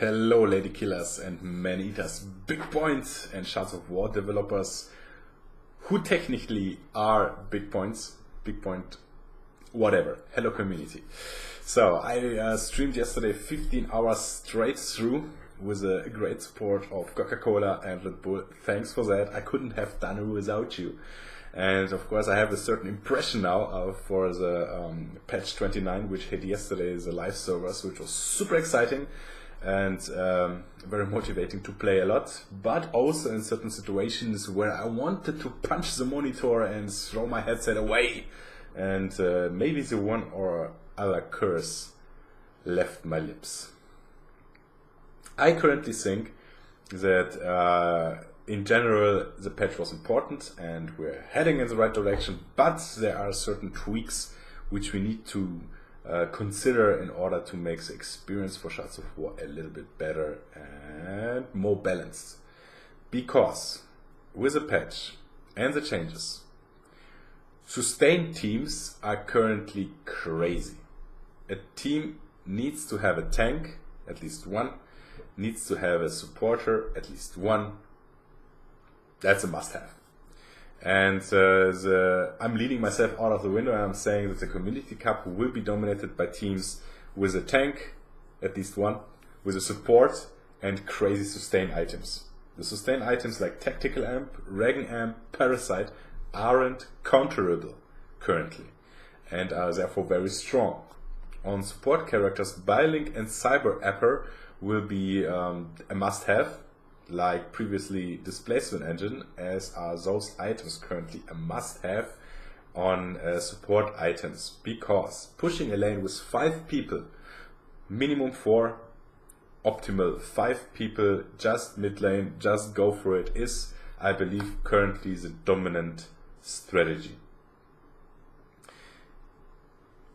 Hello lady killers and man eaters, big points and Shards of War developers who technically are big point, whatever. Hello community. So I streamed yesterday 15 hours straight through with a great support of Coca-Cola and Red Bull. Thanks for that. I couldn't have done it without you. And of course I have a certain impression now for the patch 29 which hit yesterday, the live servers, which was super exciting and very motivating to play a lot, but also in certain situations where I wanted to punch the monitor and throw my headset away, and maybe the one or other curse left my lips. I currently think that in general the patch was important and we're heading in the right direction, but there are certain tweaks which we need to consider in order to make the experience for Shards of War a little bit better and more balanced. Because with the patch and the changes, sustained teams are currently crazy. A team needs to have a tank, at least one, needs to have a supporter, at least one. That's a must-have. And I'm leading myself out of the window and I'm saying that the Community Cup will be dominated by teams with a tank, at least one, with a support and crazy sustain items. The sustain items like Tactical Amp, Regen Amp, Parasite aren't counterable currently and are therefore very strong. On support characters, Biolink and Cyber Apper will be a must-have, like previously Displacement Engine, as are those items currently a must-have on support items, because pushing a lane with 5 people, minimum 4, optimal 5 people, just mid lane, just go for it, is, I believe, currently the dominant strategy.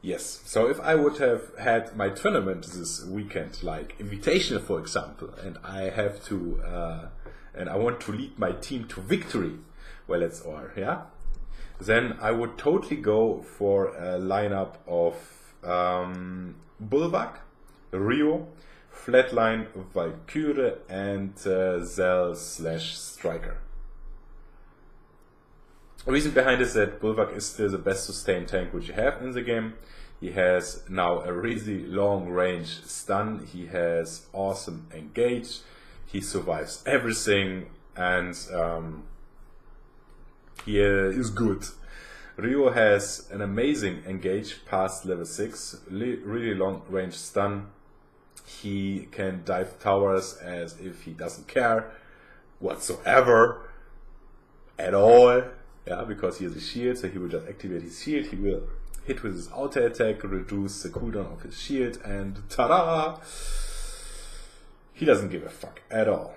Yes, so if I would have had my tournament this weekend, like Invitational for example, and I have to, and I want to lead my team to victory, well, it's all, yeah, then I would totally go for a lineup of Bulwark, Rio, Flatline, Valkyrie, and Zell/Striker. The reason behind is that Bulwark is still the best sustained tank which you have in the game. He has now a really long range stun, he has awesome engage, he survives everything, and he is good. Rio has an amazing engage past level 6, really long range stun. He can dive towers as if he doesn't care whatsoever at all. Yeah, because he has a shield, so he will just activate his shield, he will hit with his auto attack, reduce the cooldown of his shield, and ta-da! He doesn't give a fuck at all.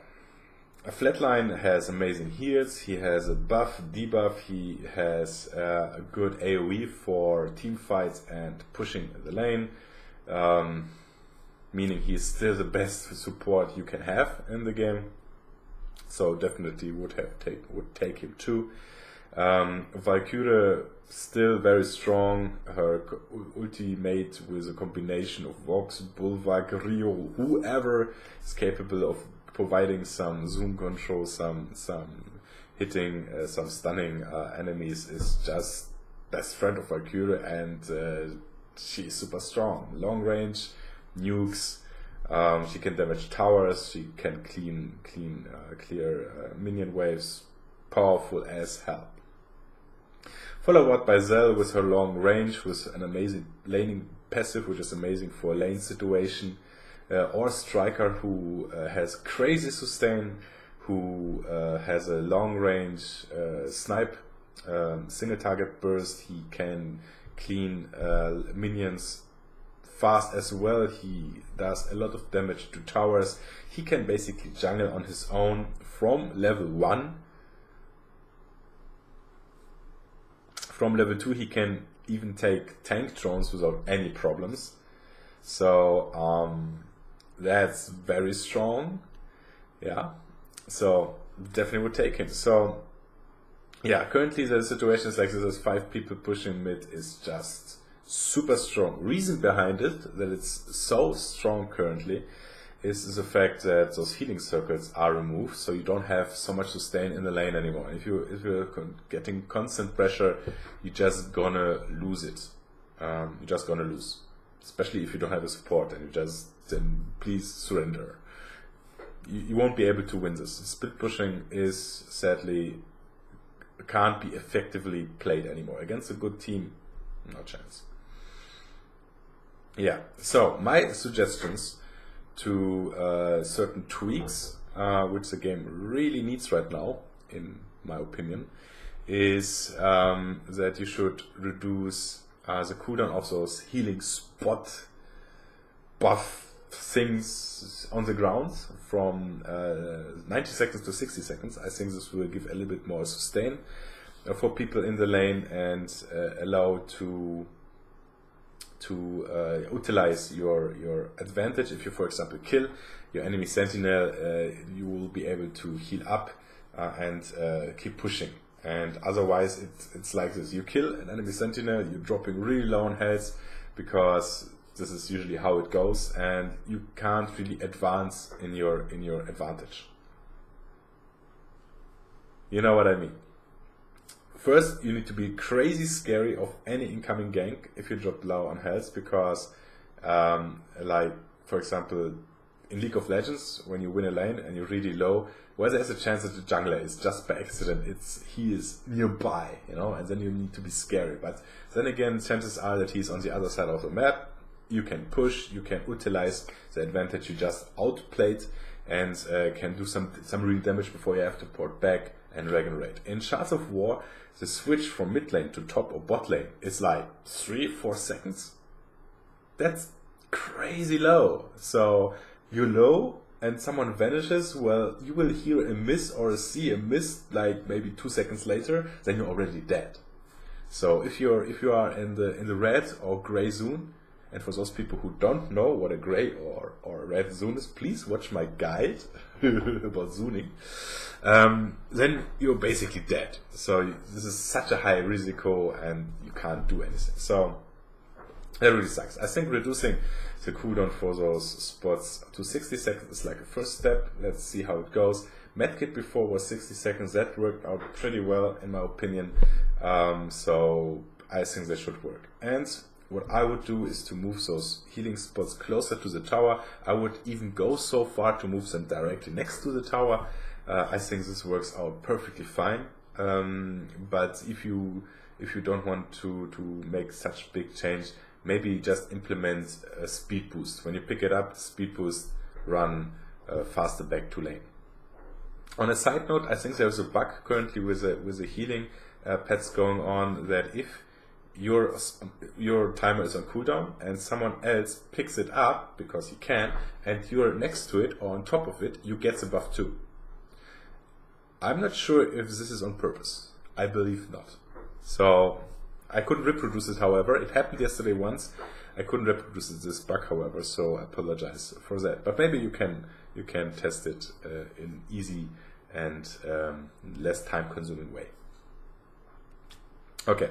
A Flatline has amazing heals, he has a buff, debuff, he has a good AoE for team fights and pushing the lane, meaning he's still the best support you can have in the game, so definitely would take him too. Valkyrie still very strong, her ultimate with a combination of Vox, Bulwark, Rio, whoever is capable of providing some zoom control, some hitting, some stunning enemies, is just best friend of Valkyrie, and she's super strong. Long range, nukes, she can damage towers, she can clear minion waves, powerful as hell. Followed up by Zell with her long range, with an amazing laning passive, which is amazing for a lane situation, or Striker, who has crazy sustain, who has a long range snipe, single target burst, he can clean minions fast as well, he does a lot of damage to towers, he can basically jungle on his own from level 1. From level 2 he can even take tank drones without any problems, so that's very strong, yeah, so definitely would take him. So yeah, currently the situation is like this, is 5 people pushing mid is just super strong. Reason behind it, that it's so strong currently, is the fact that those healing circles are removed, so you don't have so much sustain in the lane anymore. If you're getting constant pressure, you're just gonna lose it. You're just gonna lose, especially if you don't have a support, and then please surrender. You won't be able to win this. Split pushing is sadly can't be effectively played anymore against a good team. No chance. Yeah. So my suggestions to certain tweaks, which the game really needs right now, in my opinion, is that you should reduce the cooldown of those healing spot buff things on the ground from 90 seconds to 60 seconds. I think this will give a little bit more sustain for people in the lane and allow to utilize your advantage. If you, for example, kill your enemy sentinel, you will be able to heal up and keep pushing. And otherwise, it's like this: you kill an enemy sentinel, you're dropping really low on health because this is usually how it goes, and you can't really advance in your advantage. You know what I mean? First, you need to be crazy scary of any incoming gank if you drop low on health, because like, for example, in League of Legends, when you win a lane and you're really low, well, there's a chance that the jungler is just by accident, he is nearby, you know, and then you need to be scary. But then again, chances are that he's on the other side of the map. You can push, you can utilize the advantage you just outplayed, and can do some real damage before you have to port back and regenerate. In Shards of War, the switch from mid lane to top or bot lane is like 3-4 seconds. That's crazy low. So you're low and someone vanishes, well, you will hear a miss or see a miss like maybe 2 seconds later, then you're already dead. So if you are in the red or gray zone, and for those people who don't know what a gray or red zone is, please watch my guide about zoning. Then you're basically dead. So this is such a high risiko and you can't do anything. So that really sucks. I think reducing the cooldown for those spots to 60 seconds is like a first step. Let's see how it goes. Medkit before was 60 seconds. That worked out pretty well in my opinion. So I think that should work. And what I would do is to move those healing spots closer to the tower. I would even go so far to move them directly next to the tower. I think this works out perfectly fine. But if you don't want to make such big change, maybe just implement a speed boost. When you pick it up, speed boost, run faster back to lane. On a side note, I think there's a bug currently with the healing pets going on, that if your timer is on cooldown and someone else picks it up because he can, and you're next to it or on top of it, you get the buff too. I'm not sure if this is on purpose. I believe not. So I couldn't reproduce it, however. It happened yesterday once. I couldn't reproduce this bug, however, so I apologize for that. But maybe you can test it in easy and less time-consuming way. Okay.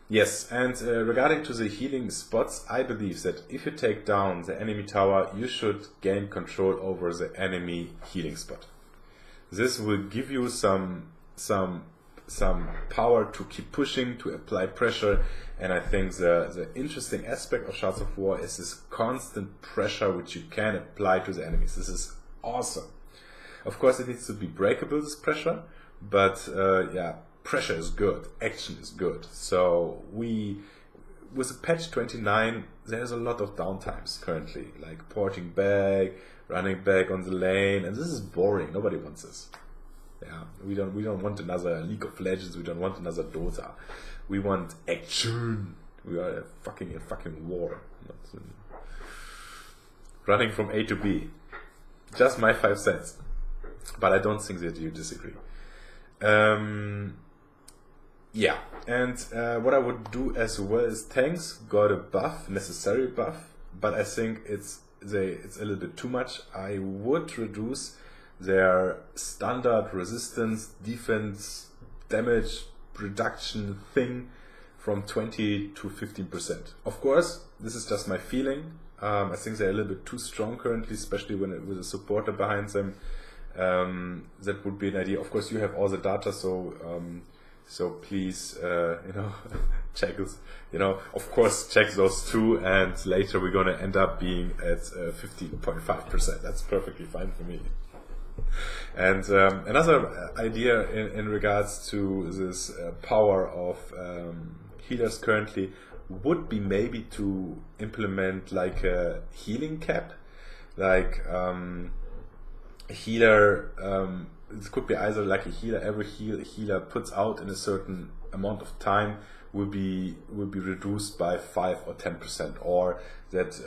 Yes, and regarding to the healing spots, I believe that if you take down the enemy tower, you should gain control over the enemy healing spot. This will give you some power to keep pushing, to apply pressure, and I think the interesting aspect of Shards of War is this constant pressure which you can apply to the enemies. This is awesome. Of course, it needs to be breakable, this pressure, but yeah, pressure is good, action is good. So with patch 29, there's a lot of downtimes currently, like porting back, running back on the lane, and this is boring. Nobody wants this. Yeah, we don't want another League of Legends. We don't want another Dota. We want action. We are in fucking war. Running from A to B. Just my 5 cents. But I don't think that you disagree. Yeah, and what I would do as well is tanks got a buff, necessary buff, but I think it's a little bit too much. I would reduce their standard resistance, defense, damage reduction thing from 20 to 15%. Of course, this is just my feeling. I think they're a little bit too strong currently, especially with a supporter behind them. That would be an idea. Of course, you have all the data, so please, check us. Of course, check those two, and later we're gonna end up being at 15.5%. That's perfectly fine for me. And another idea in regards to this power of healers currently would be maybe to implement like a healing cap, like a healer. It could be either like a healer. Every healer puts out in a certain amount of time will be reduced by 5 or 10%, or that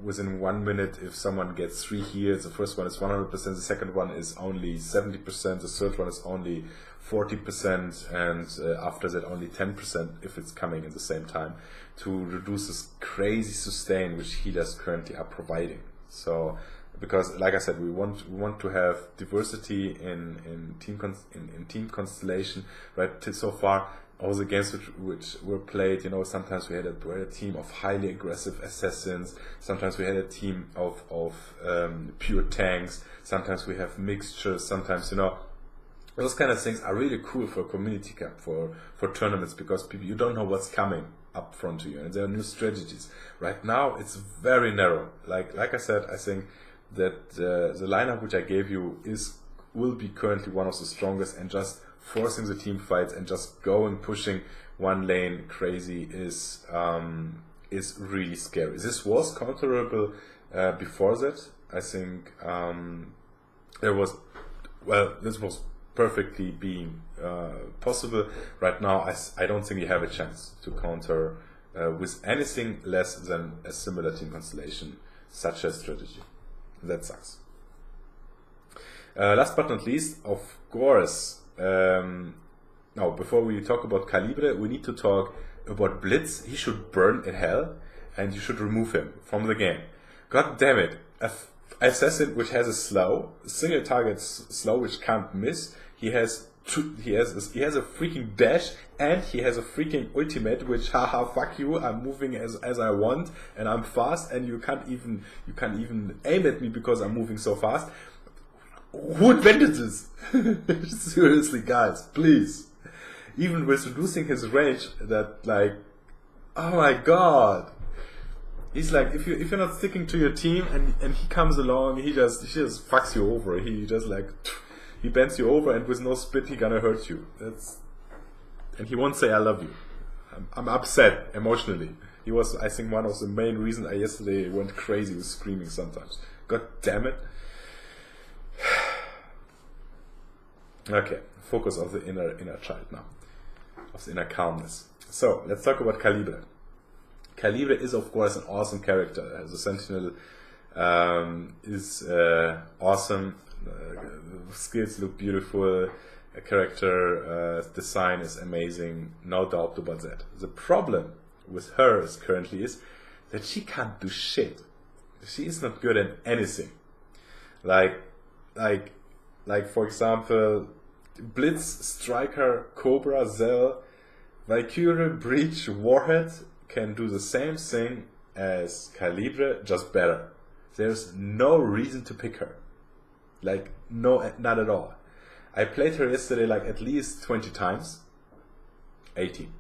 within 1 minute, if someone gets 3 heals, the first one is 100%, the second one is only 70%, the third one is only 40%, and after that only 10% if it's coming in the same time, to reduce this crazy sustain which healers currently are providing. So, because like I said, we want to have diversity in team constellation, right? Till so far, all the games which were played, sometimes we had a team of highly aggressive assassins, sometimes we had a team of pure tanks, sometimes we have mixtures, sometimes, those kind of things are really cool for community cup, for tournaments, because you don't know what's coming up front to you, and there are new strategies. Right now, it's very narrow. Like I said, I think that the lineup which I gave you will be currently one of the strongest, and just forcing the team fights and just pushing one lane crazy is really scary. This was counterable before that. I think this was perfectly being possible. Right now, I don't think you have a chance to counter with anything less than a similar team constellation, such as strategy. That sucks. Last but not least, of course, now before we talk about Calibre, we need to talk about Blitz. He should burn in hell, and you should remove him from the game. God damn it! Assassin which has a single target slow which can't miss. He has a freaking dash, and he has a freaking ultimate which, haha, fuck you, I'm moving as I want, and I'm fast, and you can't even aim at me because I'm moving so fast. Who invented this? Seriously, guys, please. Even with reducing his range, that, like, oh my god. He's like, if you're not sticking to your team, and he comes along, he just fucks you over. He just like, he bends you over, and with no spit, he gonna hurt you. And he won't say I love you. I'm upset emotionally. He was, I think, one of the main reasons I yesterday went crazy with screaming sometimes. God damn it. Okay, focus on the inner child now, of the inner calmness. So let's talk about Calibre. Calibre is, of course, an awesome character. The Sentinel is awesome. Skills look beautiful. A character design is amazing. No doubt about that. The problem with her currently is that she can't do shit. She is not good at anything. Like for example, Blitz, Striker, Cobra, Zell, Valkyrie, Breach, Warhead can do the same thing as Calibre, just better. There's no reason to pick her. Like, no, not at all. I played her yesterday like at least 20 times. 18.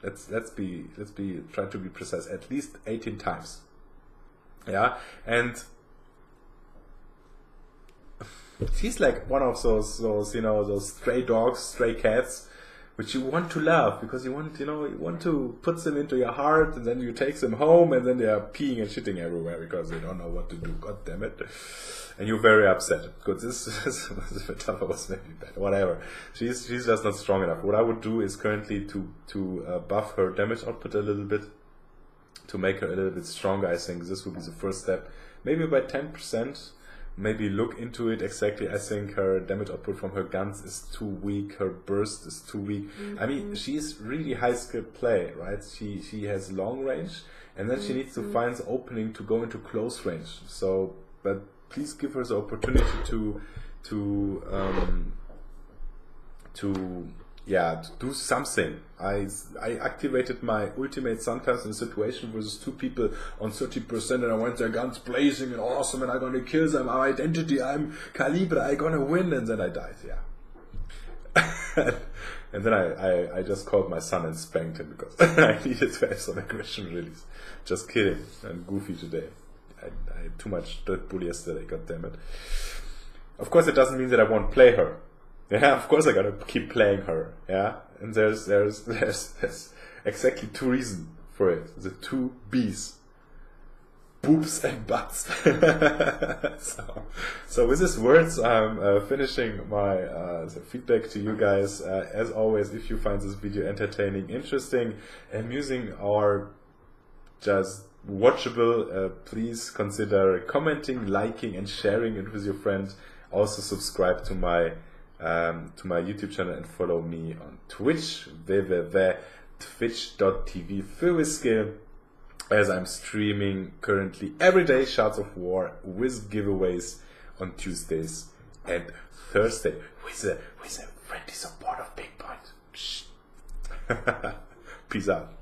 Let's try to be precise. At least 18 times. Yeah, and she's like one of those stray dogs, stray cats, which you want to love, because you want to put them into your heart, and then you take them home, and then they are peeing and shitting everywhere because they don't know what to do. God damn it! And you're very upset. Good, this metaphor was maybe bad. Whatever. She's just not strong enough. What I would do is currently to buff her damage output a little bit, to make her a little bit stronger. I think this would be the first step. Maybe by 10%. Maybe look into it exactly. I think her damage output from her guns is too weak. Her burst is too weak. I mean, she's really high skill play, right? She has long range, and then she needs to find the opening to go into close range. So, but please give her the opportunity to yeah, to do something. I activated my ultimate sometimes in a situation versus two people on 30% and I went their guns blazing and awesome and I'm gonna kill them, our identity, I'm Calibre, I'm gonna win, and then I died, yeah. And then I just called my son and spanked him because I needed to have some aggression release. Just kidding, I'm goofy today. I had too much Red Bull yesterday, goddammit. Of course it doesn't mean that I won't play her. Yeah, of course I gotta keep playing her. Yeah, and there's exactly two reasons for it. The two B's, boobs and butts. So with these words, I'm finishing my feedback to you guys. As always, if you find this video entertaining, interesting, amusing, or just watchable, please consider commenting, liking, and sharing it with your friends. Also subscribe to my YouTube channel and follow me on Twitch, www.twitch.tv/skill, as I'm streaming currently every day Shards of War with giveaways on Tuesdays and Thursday with a friendly support of Big Point. Peace out.